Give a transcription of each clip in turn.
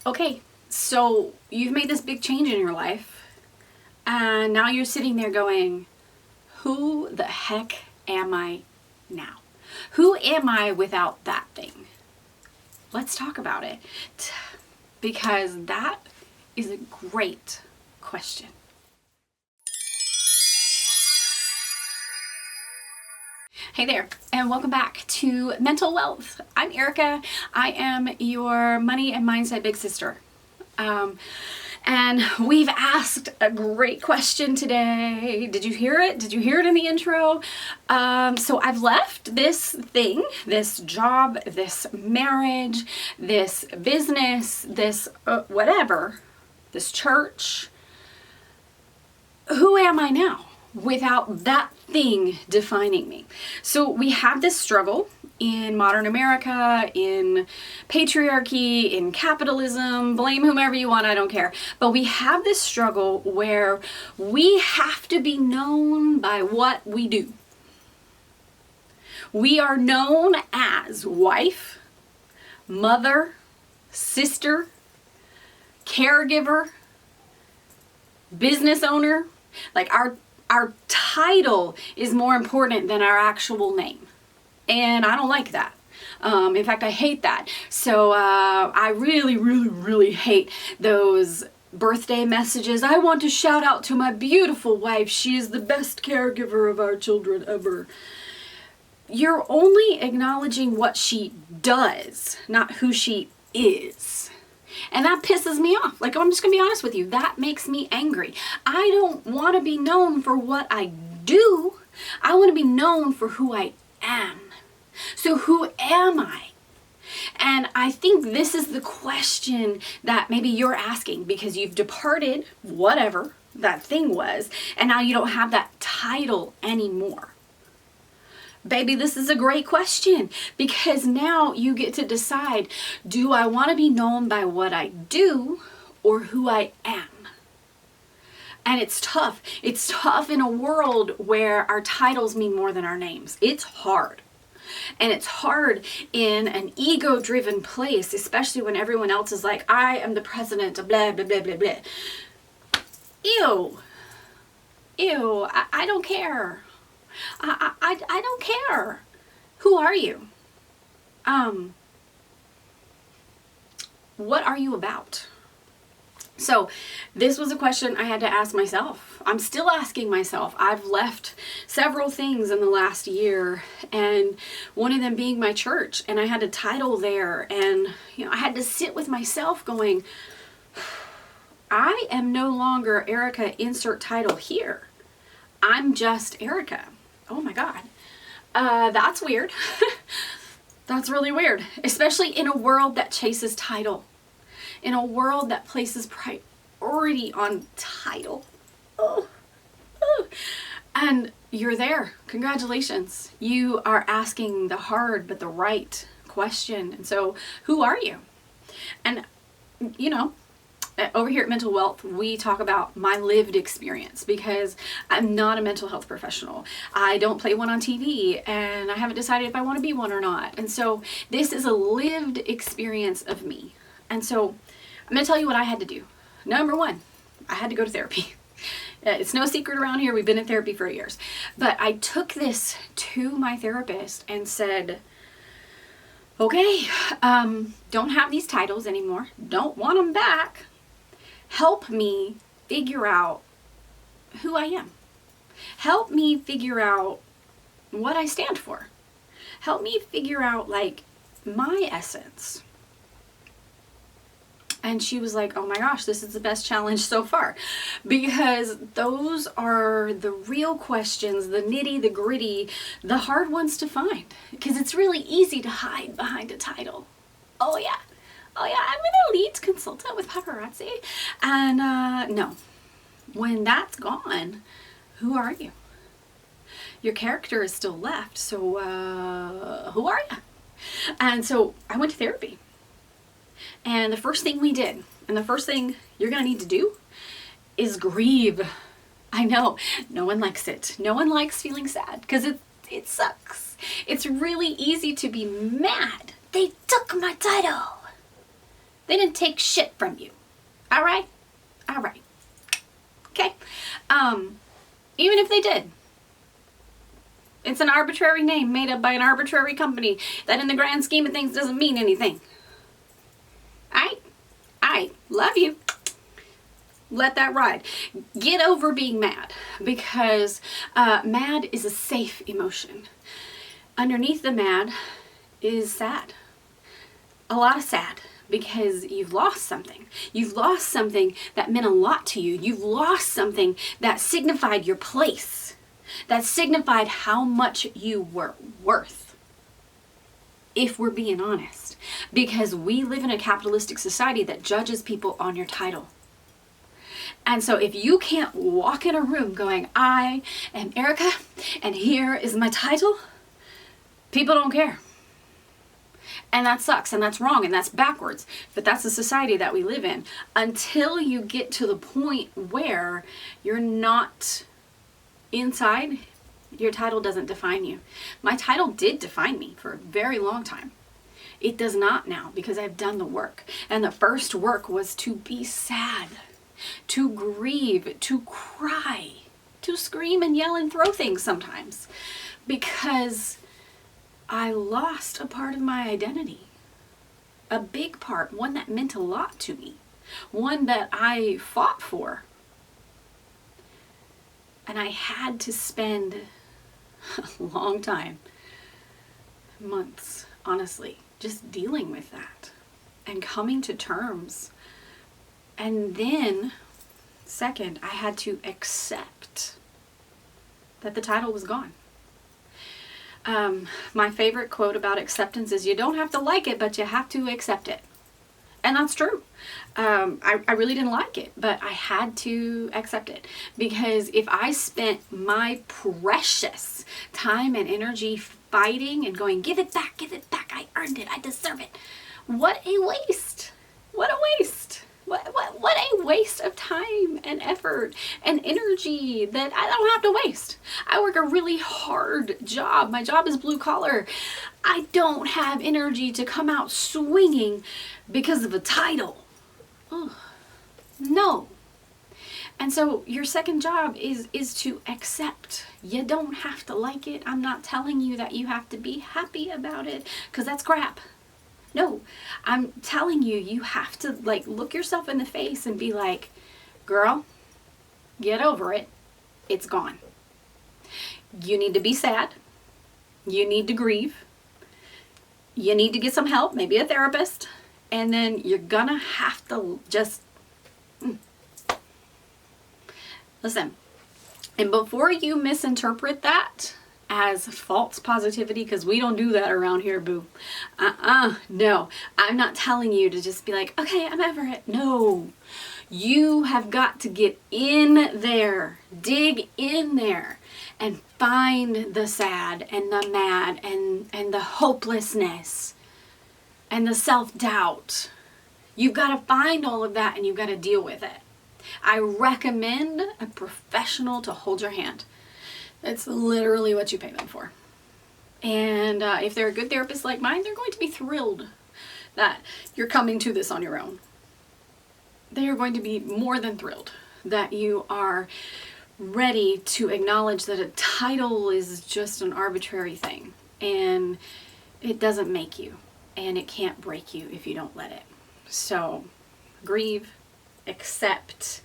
Okay, so you've made this big change in your life, and now you're sitting there going, who the heck am I now? Who am I without that thing? Let's talk about it, because that is a great question. Hey there, and welcome back to Mental Wealth. I'm Erica. I am your money and mindset big sister. And we've asked a great question today. Did you hear it? Did you hear it in the intro? So I've left this thing, this job, this marriage, this business, this whatever, this church. Who am I now without that thing defining me? So we have this struggle in modern America, in patriarchy, in capitalism, blame whomever you want, I don't care. But we have this struggle where we have to be known by what we do. We are known as wife, mother, sister, caregiver, business owner. Like our title is more important than our actual name. And I don't like that. In fact, I hate that. So I really hate those birthday messages. I want to shout out to my beautiful wife. She is the best caregiver of our children ever. You're only acknowledging what she does, not who she is. And that pisses me off. Like, I'm just gonna be honest with you. That makes me angry. I don't want to be known for what I do. I want to be known for who I am. So who am I? And I think this is the question that maybe you're asking because you've departed whatever that thing was, and now you don't have that title anymore. Baby, this is a great question because now you get to decide, do I want to be known by what I do or who I am? And it's tough. It's tough in a world where our titles mean more than our names. It's hard. And it's hard in an ego-driven place, especially when everyone else is like, I am the president of blah, blah, blah, blah, blah. Ew. Ew. I don't care. I don't care. Who are you? What are you about? So this was a question I had to ask myself. I'm still asking myself. I've left several things in the last year, and one of them being my church, and I had a title there, and I had to sit with myself going, I am no longer Erica insert title here. I'm just Erica. Oh my God. That's weird. That's really weird, especially in a world that chases title. In a world that places priority on title. Oh. And you're there. Congratulations. You are asking the hard but the right question. And so, who are you? And, over here at Mental Wealth, we talk about my lived experience because I'm not a mental health professional. I don't play one on TV, and I haven't decided if I want to be one or not. And so, this is a lived experience of me. And so I'm going to tell you what I had to do. Number one, I had to go to therapy. It's no secret around here. We've been in therapy for years. But I took this to my therapist and said, okay, don't have these titles anymore. Don't want them back. Help me figure out who I am. Help me figure out what I stand for. Help me figure out, my essence. And she was like, oh my gosh, this is the best challenge so far. Because those are the real questions, the nitty, the gritty, the hard ones to find. Because it's really easy to hide behind a title. Oh yeah, I'm an elite consultant with paparazzi. And no, when that's gone, who are you? Your character is still left, so who are you? And so I went to therapy. And the first thing we did, and the first thing you're going to need to do, is grieve. I know, no one likes it. No one likes feeling sad because it sucks. It's really easy to be mad. They took my title. They didn't take shit from you. All right? All right. Okay? Even if they did, it's an arbitrary name made up by an arbitrary company that in the grand scheme of things doesn't mean anything. I love you. Let that ride. Get over being mad, because mad is a safe emotion. Underneath the mad is sad. A lot of sad, because you've lost something. You've lost something that meant a lot to you. You've lost something that signified your place, that signified how much you were worth, if we're being honest. Because we live in a capitalistic society that judges people on your title. And so if you can't walk in a room going, I am Erica, and here is my title, people don't care. And that sucks, and that's wrong, and that's backwards. But that's the society that we live in. Until you get to the point where you're not inside, your title doesn't define you. My title did define me for a very long time. It does not now, because I've done the work. And the first work was to be sad, to grieve, to cry, to scream and yell and throw things sometimes, because I lost a part of my identity. A big part, one that meant a lot to me, one that I fought for. And I had to spend a long time, months, honestly, just dealing with that and coming to terms. And then, second, I had to accept that the title was gone. My favorite quote about acceptance is, you don't have to like it, but you have to accept it. And that's true. I really didn't like it, but I had to accept it. Because if I spent my precious time and energy fighting and going, give it back, I earned it, I deserve it. What a waste. What a waste. What a waste of time and effort and energy that I don't have to waste. I work a really hard job. My job is blue collar. I don't have energy to come out swinging because of a title. Ugh. No. And so your second job is to accept. You don't have to like it. I'm not telling you that you have to be happy about it, because that's crap. No, I'm telling you, you have to look yourself in the face and be like, girl, get over it. It's gone. You need to be sad. You need to grieve. You need to get some help, maybe a therapist. And then you're gonna have to just listen. And before you misinterpret that as false positivity, because we don't do that around here, boo. No, I'm not telling you to just be like, okay, I'm over it. No, you have got to get in there, dig in there, and find the sad and the mad and the hopelessness and the self-doubt. You've got to find all of that, and you've got to deal with it. I recommend a professional to hold your hand. That's literally what you pay them for. And if they're a good therapist like mine, they're going to be thrilled that you're coming to this on your own. They are going to be more than thrilled that you are ready to acknowledge that a title is just an arbitrary thing. And it doesn't make you. And it can't break you if you don't let it. So, grieve, accept.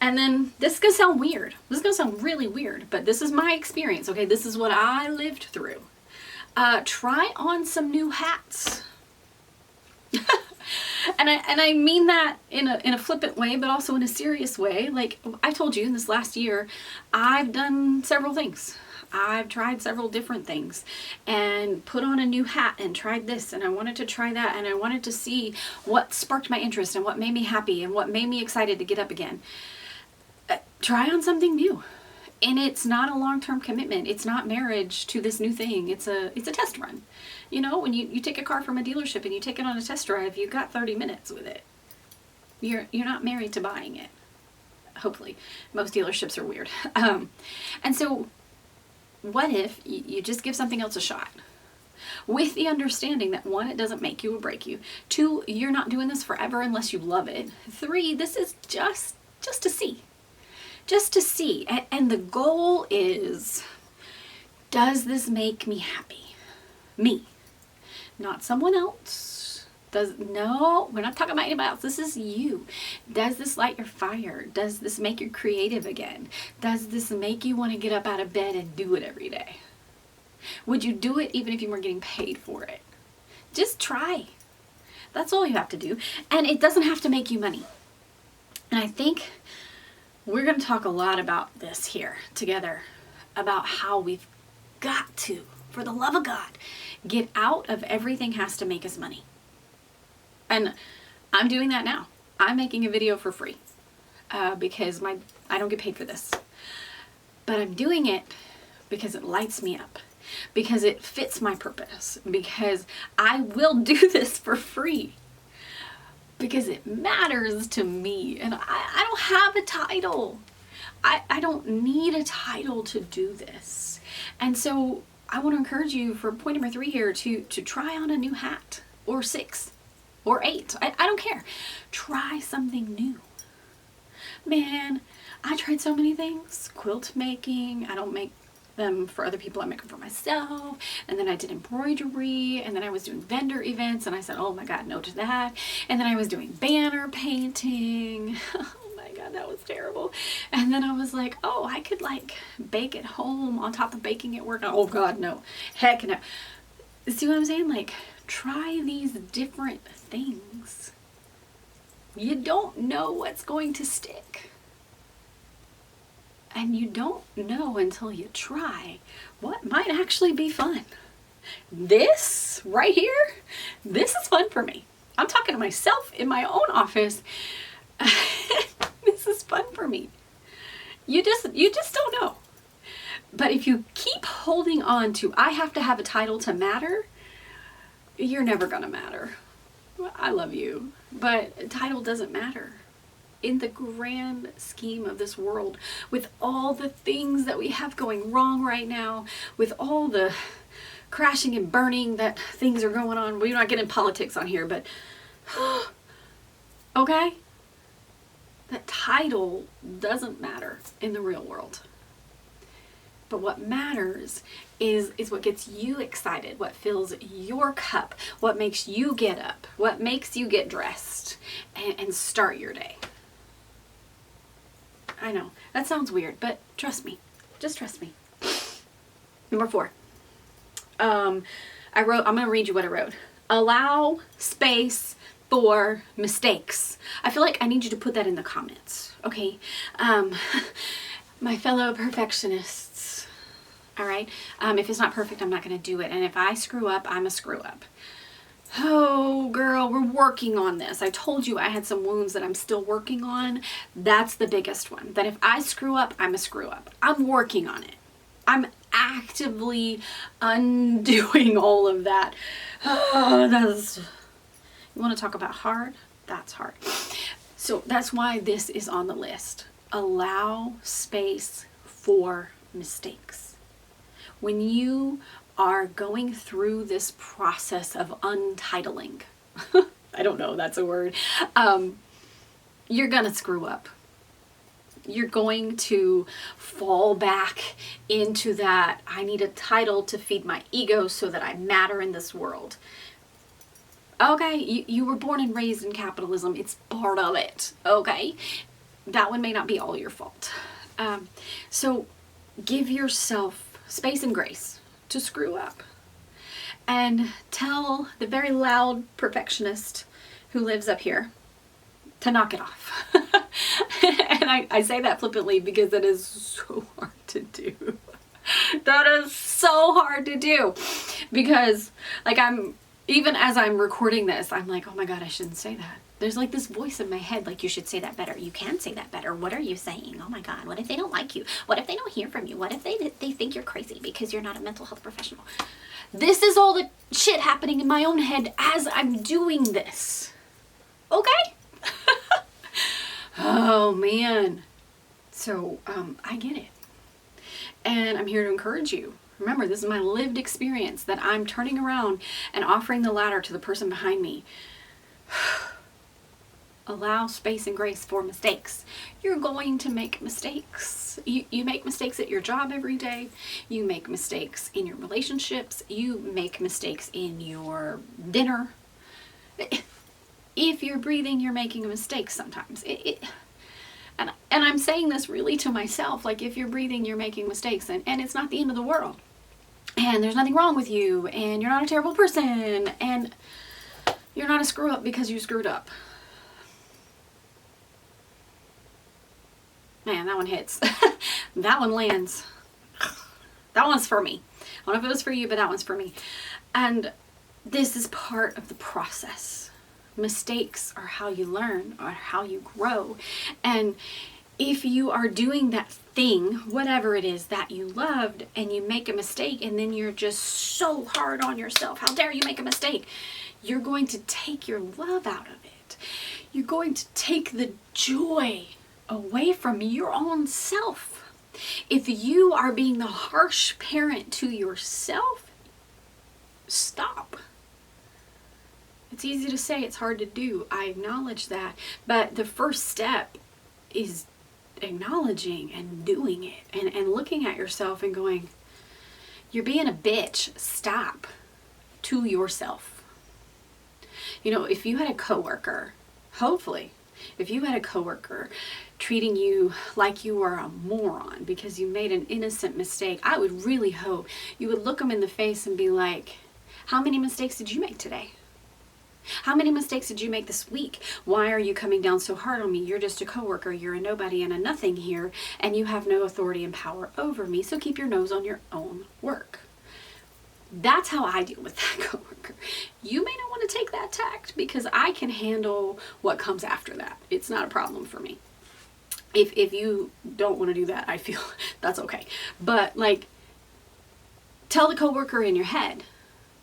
And then, this is going to sound weird. This is going to sound really weird, but this is my experience, okay? This is what I lived through. Try on some new hats. and I mean that in a flippant way, but also in a serious way. Like I told you, in this last year, I've done several things. I've tried several different things and put on a new hat and tried this, and I wanted to try that, and I wanted to see what sparked my interest and what made me happy and what made me excited to get up again. Try on something new. And it's not a long-term commitment. It's not marriage to this new thing. It's a test run. You know, when you take a car from a dealership and you take it on a test drive, you've got 30 minutes with it. You're not married to buying it. Hopefully. Most dealerships are weird. And so what if you just give something else a shot? with the understanding that 1, it doesn't make you or break you. 2, you're not doing this forever unless you love it. 3, this is just to see. Just to see. And the goal is, does this make me happy? Me. Not someone else. No, we're not talking about anybody else. This is you. Does this light your fire? Does this make you creative again? Does this make you want to get up out of bed and do it every day? Would you do it even if you weren't getting paid for it? Just try. That's all you have to do. And it doesn't have to make you money. And I think we're going to talk a lot about this here together, about how we've got to, for the love of God, get out of everything has to make us money. And I'm doing that now. I'm making a video for free because I don't get paid for this. But I'm doing it because it lights me up, because it fits my purpose, because I will do this for free, because it matters to me. And I don't have a title. I don't need a title to do this. And so I want to encourage you for point number 3 here to try on a new hat, or 6 or 8. I don't care. Try something new. Man, I tried so many things. Quilt making. I don't make them for other people. I make them for myself. And then I did embroidery. And then I was doing vendor events. And I said, oh my God, no to that. And then I was doing banner painting. Oh my God, that was terrible. And then I was like, oh, I could like bake at home on top of baking at work. Oh God, no. Heck no. See what I'm saying? Like, try these different things. You don't know what's going to stick. And you don't know until you try what might actually be fun. This right here, this is fun for me. I'm talking to myself in my own office. This is fun for me. You just don't know. But if you keep holding on to, I have to have a title to matter, you're never gonna matter. I love you, but a title doesn't matter. In the grand scheme of this world, with all the things that we have going wrong right now, with all the crashing and burning that things are going on, we're not getting politics on here, but okay? That title doesn't matter in the real world. But what matters is what gets you excited, what fills your cup, what makes you get up, what makes you get dressed and start your day. I know, that sounds weird, but trust me. Just trust me. Number 4. I'm going to read you what I wrote. Allow space for mistakes. I feel like I need you to put that in the comments, okay? My fellow perfectionists, all right? If it's not perfect, I'm not going to do it. And if I screw up, I'm a screw up. Oh, girl, we're working on this. I told you I had some wounds that I'm still working on. That's the biggest one. That if I screw up, I'm a screw up. I'm working on it. I'm actively undoing all of that. Oh, you want to talk about hard? That's hard. So that's why this is on the list. Allow space for mistakes. When you are going through this process of untitling, I don't know, that's a word, you're gonna screw up. You're going to fall back into that, I need a title to feed my ego so that I matter in this world. Okay, you were born and raised in capitalism. It's part of it, okay? That one may not be all your fault. So give yourself space and grace to screw up. And tell the very loud perfectionist who lives up here to knock it off. And I say that flippantly because that is so hard to do. That is so hard to do. Because like even as I'm recording this, I'm like, oh my God, I shouldn't say that. There's like this voice in my head, like, you should say that better. You can say that better. What are you saying? Oh my God, what if they don't like you? What if they don't hear from you? What if they think you're crazy because you're not a mental health professional? This is all the shit happening in my own head as I'm doing this. Okay? Oh man. So, I get it. And I'm here to encourage you. Remember, this is my lived experience that I'm turning around and offering the ladder to the person behind me. Allow space and grace for mistakes. You're going to make mistakes. You make mistakes at your job every day. You make mistakes in your relationships. You make mistakes in your dinner. If you're breathing, you're making a mistake sometimes. And I'm saying this really to myself, like, if you're breathing, you're making mistakes, and it's not the end of the world. And there's nothing wrong with you, and you're not a terrible person, and you're not a screw up because you screwed up. Man, that one hits. That one lands. That one's for me. I don't know if it was for you, but that one's for me. And this is part of the process. Mistakes are how you learn, or how you grow. And if you are doing that thing, whatever it is that you loved, and you make a mistake, and then you're just so hard on yourself, how dare you make a mistake? You're going to take your love out of it. You're going to take the joy away from your own self. If you are being the harsh parent to yourself, stop. It's easy to say, it's hard to do. I acknowledge that. But the first step is acknowledging and doing it, and looking at yourself and going, you're being a bitch. Stop. To yourself. You know, if you had a coworker, hopefully, if you had a coworker treating you like you were a moron because you made an innocent mistake, I would really hope you would look them in the face and be like, how many mistakes did you make today? How many mistakes did you make this week? Why are you coming down so hard on me? You're just a coworker. You're a nobody and a nothing here, and you have no authority and power over me, so keep your nose on your own work. That's how I deal with that coworker. You may not want to take that tact, because I can handle what comes after that. It's not a problem for me. If you don't want to do that, I feel that's okay. But like, tell the coworker in your head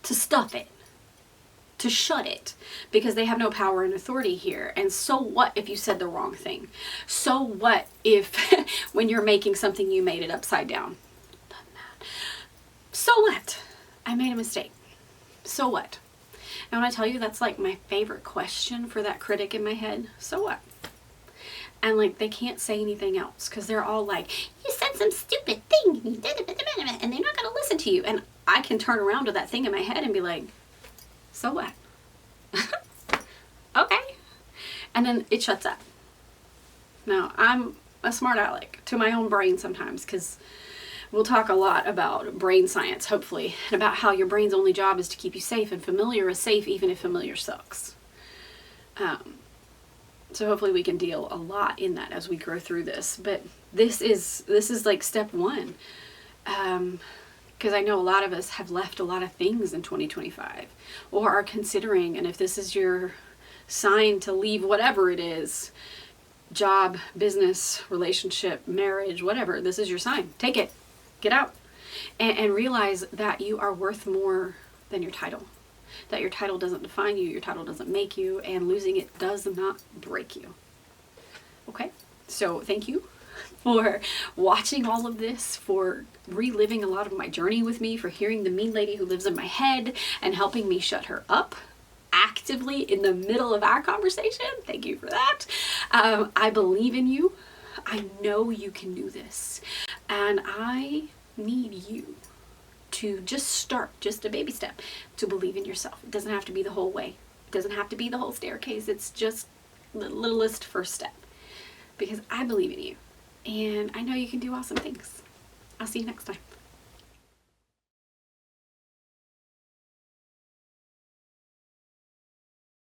to stuff it, to shut it, because they have no power and authority here. And so what if you said the wrong thing? So what if when you're making something, you made it upside down? So what? I made a mistake. So what? And when I tell you, that's like my favorite question for that critic in my head. So what? And like, they can't say anything else, because they're all like, you said some stupid thing, and they're not going to listen to you. And I can turn around to that thing in my head and be like, so what? Okay. And then it shuts up. Now, I'm a smart aleck to my own brain sometimes, because we'll talk a lot about brain science, hopefully, and about how your brain's only job is to keep you safe, and familiar is safe even if familiar sucks. So hopefully we can deal a lot in that as we grow through this. But this is like step one. Because I know a lot of us have left a lot of things in 2025, or are considering, and if this is your sign to leave whatever it is, job, business, relationship, marriage, whatever, this is your sign. Take it. Get out. And realize that you are worth more than your title. That your title doesn't define you, your title doesn't make you, and losing it does not break you. Okay? So thank you for watching all of this, for reliving a lot of my journey with me, for hearing the mean lady who lives in my head and helping me shut her up actively in the middle of our conversation. Thank you for that. I believe in you. I know you can do this. And I need you to just start, just a baby step, to believe in yourself. It doesn't have to be the whole way. It doesn't have to be the whole staircase. It's just the littlest first step. Because I believe in you. And I know you can do awesome things. I'll see you next time.